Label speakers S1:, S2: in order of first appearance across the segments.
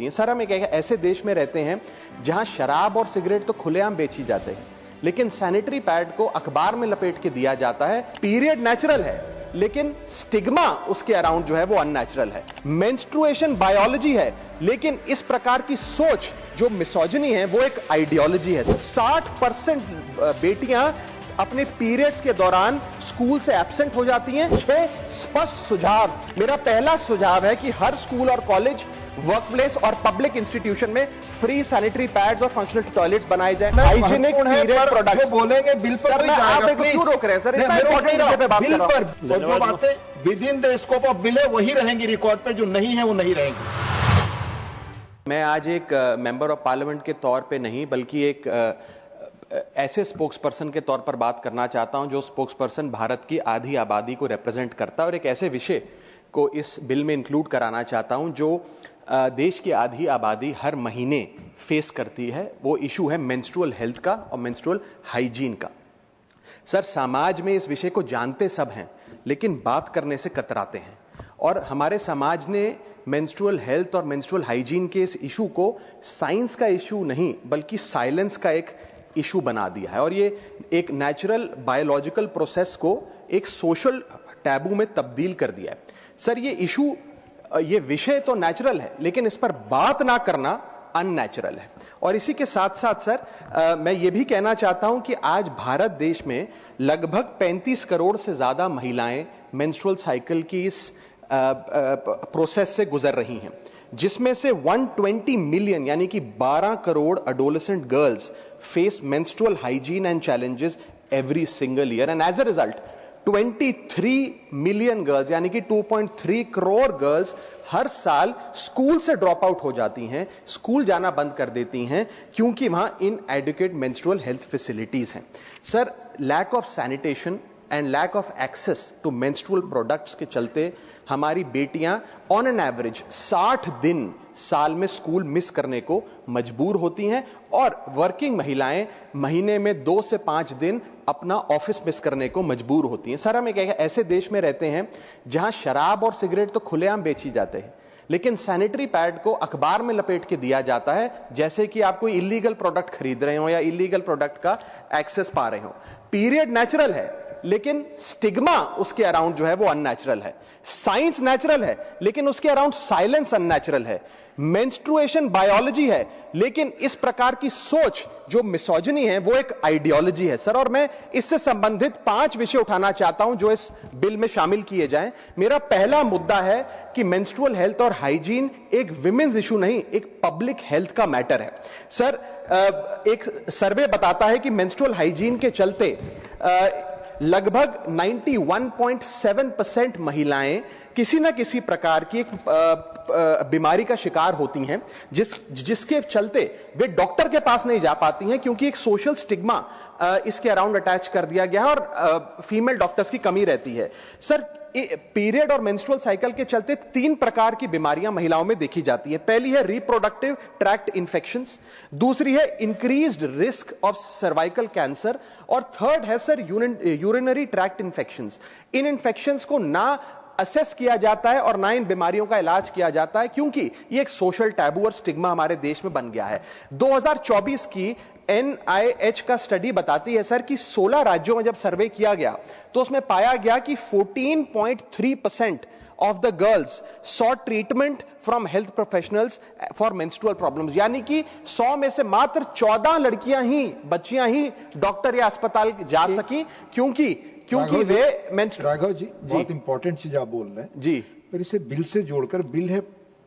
S1: होती हैं। सर, हम एक ऐसे देश में रहते हैं जहां शराब और सिगरेट तो खुलेआम बेची जाते हैं, लेकिन सैनिटरी पैड को अखबार में लपेट के दिया जाता है। पीरियड नेचुरल है, लेकिन स्टिग्मा उसके अराउंड जो है वो अननेचुरल है। मेंस्ट्रुएशन बायोलॉजी है, लेकिन इस प्रकार की सोच जो मिसोजिनी है वो एक आइडियोलॉजी है। 60% बेटियां अपने पीरियड्स के दौरान स्कूल से एब्सेंट हो जाती हैं। 6 स्पष्ट सुझाव। मेरा पहला सुझाव है कि हर स्कूल और कॉलेज, वर्कप्लेस और पब्लिक इंस्टीट्यूशन में फ्री सैनिटरी पैड्स और फंक्शनल टॉयलेट्स बनाए जाएं। हाइजीनिक पीरियड प्रोडक्ट्स बोलेंगे बिल पर कोई जाएगा, आप क्यों रोक रहे हैं सर? इतना इंपॉर्टेंट विषय पे बात कर रहा हूं।
S2: तो जो बातें with in the scope of bill है वही रहेंगी रिकॉर्ड पे, जो नहीं है वो नहीं रहेंगी।
S1: मैं आज एक मेंबर ऑफ पार्लियामेंट के तौर पे नहीं, बल्कि एक ऐसे स्पोक्सपर्सन के तौर पर बात करना चाहता हूं जो स्पोक्सपर्सन भारत की आधी आबादी को रिप्रेजेंट करता है, और एक ऐसे विषय को इस बिल में इंक्लूड कराना चाहता हूं जो देश की आधी आबादी हर महीने फेस करती है। वो इशू है मेंस्ट्रुअल हेल्थ का और मेंस्ट्रुअल हाइजीन का। सर, समाज में इस विषय को जानते सब हैं, लेकिन बात करने से कतराते हैं, और हमारे समाज ने मेंस्ट्रुअल हेल्थ और मेंस्ट्रुअल हाइजीन के इस इशू को साइंस का इशू नहीं बल्कि साइलेंस का एक इशू बना दिया है, और ये एक नेचुरल बायोलॉजिकल प्रोसेस को एक सोशल टैबू में तब्दील कर दिया है। सर, ये विषय तो नेचुरल है, लेकिन इस पर बात ना करना अननेचुरल है। और इसी के साथ साथ सर, मैं ये भी कहना चाहता हूं कि आज भारत देश में लगभग 35 करोड़ से ज्यादा महिलाएं मेंस्ट्रुअल साइकिल की इस प्रोसेस से गुजर रही हैं, जिसमें से 120 मिलियन यानी कि 12 crore adolescent girls face menstrual hygiene and challenges every single year, and as a result 23 million girls यानी कि 2.3 करोड़ गर्ल्स हर साल स्कूल से ड्रॉप आउट हो जाती हैं, स्कूल जाना बंद कर देती हैं, क्योंकि वहां इनएडिक्वेट मेंस्ट्रुअल हेल्थ फैसिलिटीज हैं। Sir, lack of sanitation and lack of access to menstrual products के चलते हमारी बेटियां ऑन एन एवरेज 60 दिन साल में स्कूल मिस करने को मजबूर होती हैं, और वर्किंग महिलाएं महीने में 2 से 5 दिन अपना ऑफिस मिस करने को मजबूर होती हैं। सर, हम एक ऐसे देश में रहते हैं जहां शराब और सिगरेट तो खुलेआम बेची जाते हैं, लेकिन सैनिटरी पैड को अखबार में लपेट के दिया जाता है जैसे कि आप कोई इलीगल प्रोडक्ट खरीद रहे हो या इलीगल प्रोडक्ट का एक्सेस पा रहे हो। पीरियड नेचुरल है, लेकिन स्टिग्मा उसके अराउंड जो है वो अननेचुरल है। साइंस नेचुरल है, लेकिन उसके अराउंड साइलेंस अननेचुरल है। मेंस्ट्रुएशन बायोलॉजी है, लेकिन इस प्रकार की सोच जो मिसोजिनी है वो एक आइडियोलॉजी है। सर, और मैं इससे संबंधित 5 विषय उठाना चाहता हूं जो इस बिल में शामिल किए जाएं। मेरा पहला मुद्दा है कि मेंस्ट्रुअल हेल्थ और हाइजीन एक विमेन्स इशू नहीं, एक पब्लिक हेल्थ का मैटर है। सर, एक सर्वे बताता है कि मेंस्ट्रुअल हाइजीन के चलते लगभग 91.7% महिलाएं किसी न किसी प्रकार की एक बीमारी का शिकार होती हैं, जिसके चलते वे डॉक्टर के पास नहीं जा पाती हैं, क्योंकि एक सोशल स्टिग्मा इसके अराउंड अटैच कर दिया गया है और फीमेल डॉक्टर्स की कमी रहती है। सर, पीरियड और मेंस्ट्रुअल साइकिल के चलते 3 प्रकार की बीमारियां महिलाओं में देखी जाती है। पहली है रिप्रोडक्टिव ट्रैक्ट इंफेक्शंस, दूसरी है increased risk of cervical cancer, और थर्ड है सर यूरिनरी ट्रैक्ट इंफेक्शंस। इन इंफेक्शंस को ना असेस किया जाता है और ना इन बीमारियों का इलाज किया जाता है, क्योंकि ये एक सोशल टैबू और स्टिग्मा हमारे देश में बन गया है। 2024 की NIH का स्टडी बताती है सर कि 16 राज्यों में जब सर्वे किया गया तो उसमें पाया गया कि 14.3% of the girls saw treatment from health professionals for menstrual problems, यानी कि 100 में से मात्र 14 बच्चियां ही डॉक्टर या अस्पताल जा सकी, क्योंकि वे
S2: राघव जी बहुत इंपॉर्टेंट चीज आप बोल रहे हैं
S1: जी।
S2: पर इसे बिल से जोड़कर बिल है,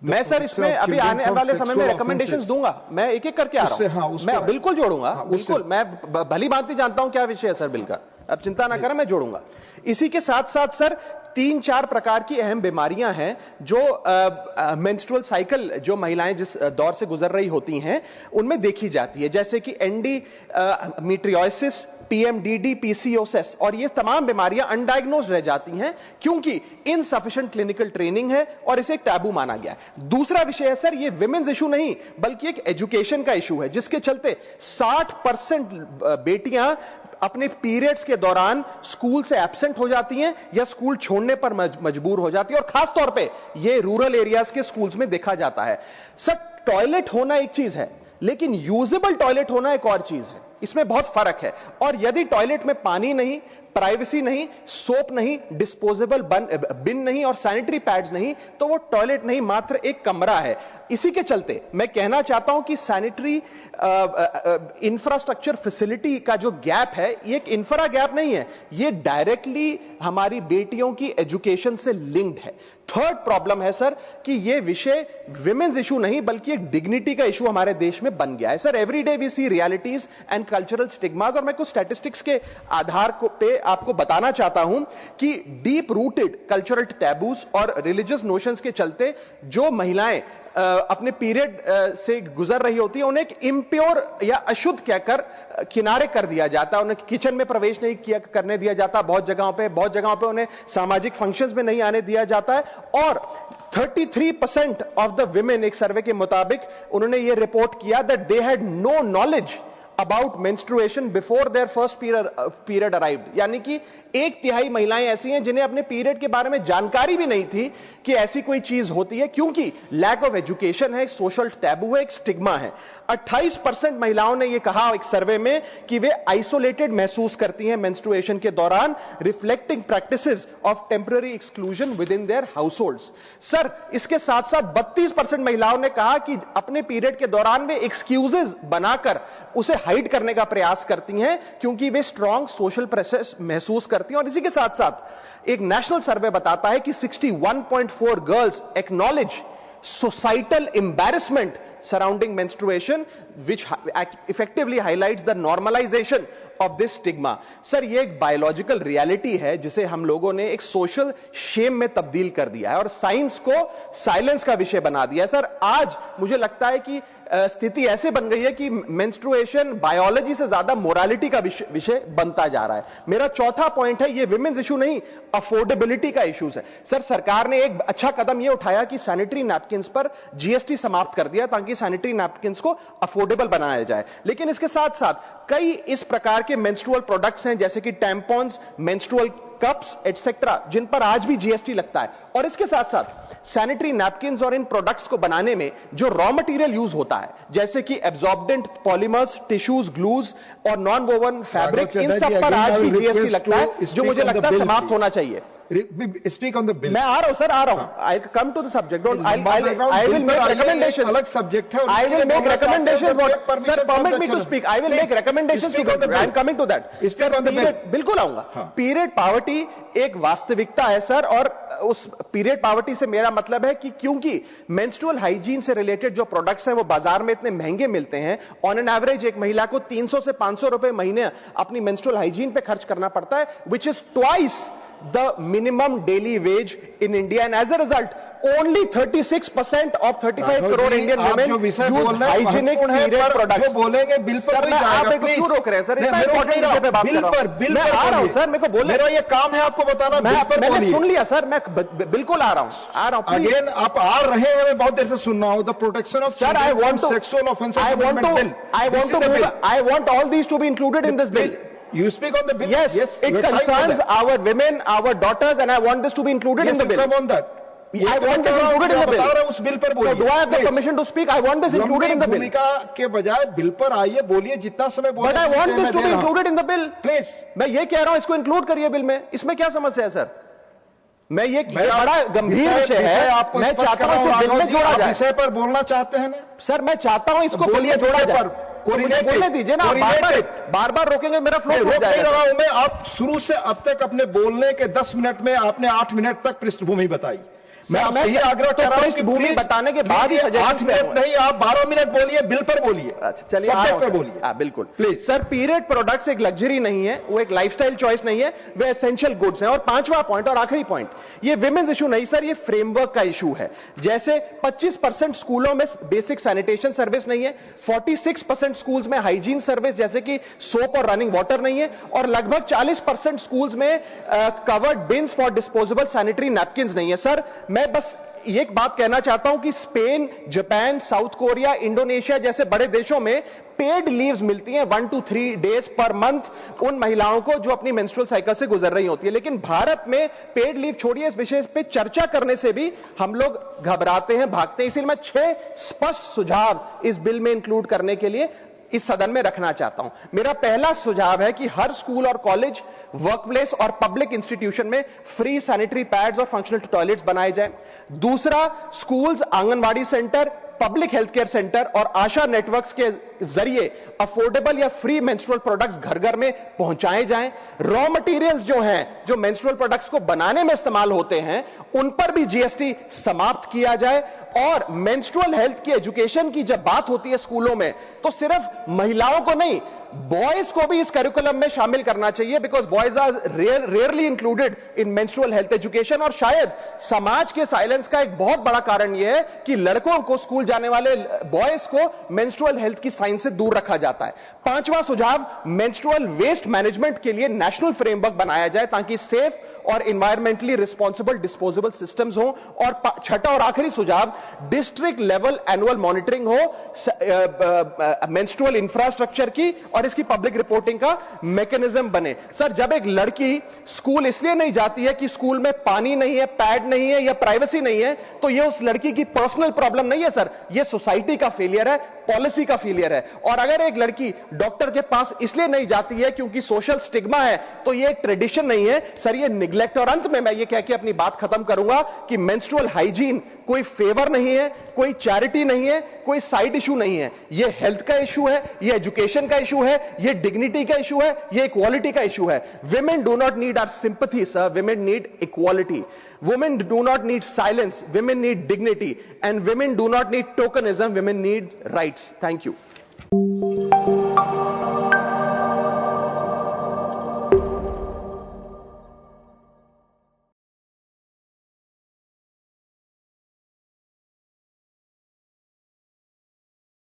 S1: मैं सर इसमें अभी आने वाले समय में रिकमेंडेशंस दूंगा, मैं एक एक करके आ रहा हूं। मैं बिल्कुल जोड़ूंगा, बिल्कुल। मैं भली भांति जानता हूं क्या विषय है सर बिल का, अब चिंता ना करें, मैं जोड़ूंगा। इसी के साथ साथ सर 3-4 प्रकार की अहम बीमारियां हैं जो मेंस्ट्रुअल साइकिल जो महिलाएं जिस दौर से गुजर रही होती हैं उनमें देखी जाती है, जैसे कि एंडोमेट्रियोसिस, PMDD, PCOS, और ये तमाम बीमारियां अनडायग्नोज रह जाती हैं क्योंकि इनसफिशिएंट क्लिनिकल ट्रेनिंग है और इसे एक टैबू माना गया है। दूसरा विषय है सर, ये विमेन्स इशू नहीं बल्कि एक एजुकेशन का इशू है, जिसके चलते 60% बेटियां अपने पीरियड्स के दौरान स्कूल से एब्सेंट हो जाती हैं या स्कूल छोड़ने पर मजबूर हो जाती है, और खास तौर पे ये रूरल एरियाज के स्कूल्स में देखा जाता है। सर, टॉयलेट होना एक चीज है, लेकिन यूजेबल टॉयलेट होना एक और चीज है। इसमें बहुत फर्क है। और यदि टॉयलेट में पानी नहीं, प्राइवेसी नहीं, सोप नहीं, डिस्पोजेबल बिन नहीं और सैनिटरी पैड्स नहीं, तो वो टॉयलेट नहीं, मात्र एक कमरा है। इसी के चलते मैं कहना चाहता हूं कि सैनिटरी इंफ्रास्ट्रक्चर फैसिलिटी का जो गैप है, ये एक इंफ्रा गैप नहीं है, ये डायरेक्टली हमारी बेटियों की एजुकेशन से लिंक्ड है। थर्ड प्रॉब्लम है सर कि ये विषय विमेन्स इशू नहीं बल्कि एक डिग्निटी का इशू हमारे देश में बन गया है। Sir every day we see realities and cultural stigmas, और मैं कुछ स्टैटिस्टिक्स के आधार पे आपको बताना चाहता हूं कि डीप रूटेड कल्चरल टैबूज और रिलीजियस नोशंस के चलते जो महिलाएं अपने पीरियड से गुजर रही होती है, उन्हें एक इम्प्योर या अशुद्ध कहकर किनारे कर दिया जाता है। उन्हें किचन में प्रवेश नहीं किया करने दिया जाता, बहुत जगहों पे उन्हें सामाजिक फंक्शंस में नहीं आने दिया जाता है। और 33% ऑफ द विमेन, एक सर्वे के मुताबिक उन्होंने यह रिपोर्ट किया that they had no knowledge about menstruation before their first period arrived. यानी कि 1/3 महिलाएं ऐसी हैं जिन्हें अपने पीरियड के बारे में जानकारी भी नहीं थी कि ऐसी कोई चीज होती है, क्योंकि लैक ऑफ एजुकेशन है, एक सोशल टैबू है, एक स्टिग्मा है। 28% महिलाओं ने यह कहा एक सर्वे में कि वे आइसोलेटेड महसूस करती हैं मेंस्ट्रुएशन के दौरान, reflecting practices of temporary exclusion with in their households. Sir इसके साथ साथ 32% महिलाओं ने कहा कि अपने पीरियड के दौरान वे एक्सक्यूजेस बनाकर उसे हाइड करने का प्रयास करती हैं क्योंकि वे स्ट्रॉन्ग सोशल प्रेशर महसूस करती हैं। और इसी के साथ साथ एक नेशनल सर्वे बताता है कि 61.4 girls acknowledge societal embarrassment surrounding menstruation, which effectively highlights the normalization of this stigma. Sir ये एक बायोलॉजिकल रियलिटी है जिसे हम लोगों ने एक सोशल शेम में तब्दील कर दिया है और साइंस को साइलेंस का विषय बना दिया है। सर आज मुझे लगता है कि स्थिति ऐसे बन गई है कि मेंस्ट्रुएशन बायोलॉजी से ज्यादा मोरालिटी का विषय बनता जा रहा है। मेरा चौथा पॉइंट है, ये विमेन्स इशू नहीं, अफोर्डेबिलिटी का इश्यूज है। सर सरकार ने एक अच्छा कदम यह उठाया कि सैनिटरी नैपकिंस पर जीएसटी समाप्त कर दिया ताकि सैनिटरी नैपकिंस को अफोर्डेबल बनाया जाए। लेकिन इसके साथ साथ कई इस प्रकार के मेंस्ट्रुअल प्रोडक्ट्स हैं जैसे कि टैम्पॉन्स, मेंस्ट्रुअल कप्स एटसेट्रा, जिन पर आज भी जीएसटी लगता है। और इसके साथ साथ सैनिटरी नैपकिन्स और इन प्रोडक्ट्स को बनाने में जो रॉ मटेरियल यूज होता है जैसे कि एब्जॉर्बेंट पॉलीमर्स, टिश्यूज, ग्लूज और नॉन वोवन फैब्रिक, इन सब पर आज भी जीएसटी लगता है, जो मुझे लगता है समाप्त होना चाहिए।
S2: Speak on the bill.
S1: मैं आ रहा हूं सर, आ रहा हूं। I'll come to the subject. I will make recommendations.
S2: अलग सब्जेक्ट है।
S1: I will make recommendations. Sir, permit me to speak. I will make recommendations. I'm coming to that. बिल्कुल आऊंगा। Period poverty एक वास्तविकता है सर, और उस पीरियड पावर्टी से मेरा मतलब है कि क्योंकि मेंस्ट्रुअल हाइजीन से रिलेटेड जो प्रोडक्ट्स हैं वो बाजार में इतने महंगे मिलते हैं, ऑन एन एवरेज एक महिला को 300 से 500 रुपए महीने अपनी मेंस्ट्रुअल हाइजीन पे खर्च करना पड़ता है, which is twice the minimum daily wage in India, and as a result only 36% of 35 crore Indian women use hygienic period products.
S2: जो बोलेंगे बिल पर नहीं जाएगा,
S1: आप एक क्यों रोक रहे हैं सर? इतना इंपॉर्टेंट विषय पे बात कर रहा हूं।
S2: बिल
S1: मैं आ रहा हूं सर, मेरे को बोलने,
S2: मेरा ये काम है आपको बताना।
S1: मैंने सुन लिया सर, मैं बिल्कुल आ रहा हूं।
S2: अगेन आप आ रहे हैं, मैं बहुत देर से सुन रहा हूं। The protection of
S1: sir, I want to,
S2: sexual offenses,
S1: I want all these to be included in this bill.
S2: You speak on the bill.
S1: Yes, it concerns our women, our daughters, and I want this to be included in the bill.
S2: Come on that.
S1: I want this included in the bill.
S2: उस bill पर बोलिए।
S1: So do I have the permission to speak? I want this included in the bill.
S2: भूमिका के बजाय bill पर आइए, बोलिए जितना समय बोले।
S1: But I want this to be included in the bill.
S2: Please.
S1: मैं ये कह रहा हूं, इसको इंक्लूड करिए बिल में। इसमें क्या समस्या है सर? मैं ये बड़ा गंभीर विषय है, मैं चाहता हूं इसे बिल में जोड़ा जाए।
S2: विषय पर बोलना चाहते हैं ना
S1: सर? मैं चाहता हूं इसको बिल में जोड़ा जाए। बोलने दीजिए ना, बार बार रोकेंगे, मेरा फ्लो
S2: रोक नहीं रहा हूं मैं। आप शुरू से अब तक अपने बोलने के 10 मिनट में आपने 8 मिनट तक पृष्ठभूमि बताई। मैं आपसे यही आग्रह कर रहा हूं कि भूमि बताने के बाद ही 8 मिनट नहीं, आप 12 मिनट बोलिए, बिल पर बोलिए।
S1: अच्छा चलिए, सब्जेक्ट पर बोलिए। बिल्कुल प्लीज सर। पीरियड प्रोडक्ट्स एक लग्जरी नहीं है, वो एक लाइफस्टाइल चॉइस नहीं है, वे एसेंशियल गुड्स हैं। और पांचवा पॉइंट और आखिरी पॉइंट, ये विमेन्स इशू नहीं सर, ये फ्रेमवर्क का इशू है। जैसे 25% स्कूलों में बेसिक सैनिटेशन सर्विस नहीं है, 46% स्कूल्स में हाइजीन सर्विस जैसे कि सोप और रनिंग वाटर नहीं है, और लगभग 40% स्कूल्स में covered beans for disposable sanitary napkins नहीं है। सर मैं बस एक बात कहना चाहता हूं कि Spain, Japan, south Korea, Indonesia जैसे बड़े देशों में पेड लीव्स मिलती हैं 1 to 3 डेज पर मंथ उन महिलाओं को जो अपनी मेंस्ट्रुअल साइकिल से गुजर रही होती है। लेकिन भारत में पेड लीव छोड़िए, इस विषय पे चर्चा करने से भी हम लोग घबराते हैं, भागते हैं। इसलिए मैं 6 स्पष्ट सुझाव इस बिल में इंक्लूड करने के लिए इस सदन में रखना चाहता हूं। मेरा पहला सुझाव है कि हर स्कूल और कॉलेज, वर्कप्लेस और पब्लिक इंस्टीट्यूशन में फ्री सैनिटरी पैड्स और फंक्शनल टॉयलेट्स बनाए जाएं। दूसरा, schools, anganwadi centre, public health care centre और आशा नेटवर्क्स के जरिए अफोर्डेबल या फ्री मेंस्ट्रुअल प्रोडक्ट्स घर घर में पहुंचाए जाएं। रॉ मटेरियल्स जो हैं, जो मेंस्ट्रुअल प्रोडक्ट्स को बनाने में इस्तेमाल होते हैं, उन पर भी जीएसटी समाप्त किया जाए। और मेंस्ट्रुअल हेल्थ की एजुकेशन की जब बात होती है स्कूलों में, तो सिर्फ महिलाओं को नहीं, बॉयज को भी इस करिकुलम में शामिल करना चाहिए, because boys are rarely included in menstrual health education. और शायद समाज के साइलेंस का एक बहुत बड़ा कारण यह है कि लड़कों को, स्कूल जाने वाले बॉयज को मेंस्ट्रुअल हेल्थ की साइंस से दूर रखा जाता है। पांचवा सुझाव, मेंस्ट्रुअल वेस्ट मैनेजमेंट के लिए नेशनल फ्रेमवर्क बनाया जाए ताकि सेफ और इन्वायरमेंटली रिस्पॉन्सिबल डिस्पोजेबल सिस्टम्स हो। और छठा और आखिरी सुझाव, डिस्ट्रिक्ट लेवल एनुअल मॉनिटरिंग हो मेंस्ट्रुअल इंफ्रास्ट्रक्चर की और इसकी पब्लिक रिपोर्टिंग का मैकेनिज्म बने। सर, जब एक लड़की स्कूल इसलिए नहीं जाती है कि स्कूल में पानी नहीं है, पैड नहीं है या प्राइवेसी नहीं है, तो यह उस लड़की की पर्सनल प्रॉब्लम नहीं है सर, यह सोसाइटी का फेलियर है, पॉलिसी का फेलियर है। और अगर एक लड़की डॉक्टर के पास इसलिए नहीं जाती है क्योंकि सोशल स्टिग्मा है, तो यह एक ट्रेडिशन नहीं है सर, यह निग्लेक्ट। और अंत में मैं यह कह के अपनी बात खत्म करूंगा कि मेंस्ट्रुअल हाइजीन कोई फेवर नहीं है, कोई चैरिटी नहीं है, कोई साइड इशू नहीं है। यह हेल्थ का इशू है, यह एजुकेशन का इशू है, यह डिग्निटी का इशू है, यह इक्वालिटी का इशू है। Women do not need our sympathy sir, women need equality. Women do not need silence, women need dignity, and women do not need tokenism, women need rights. Thank you.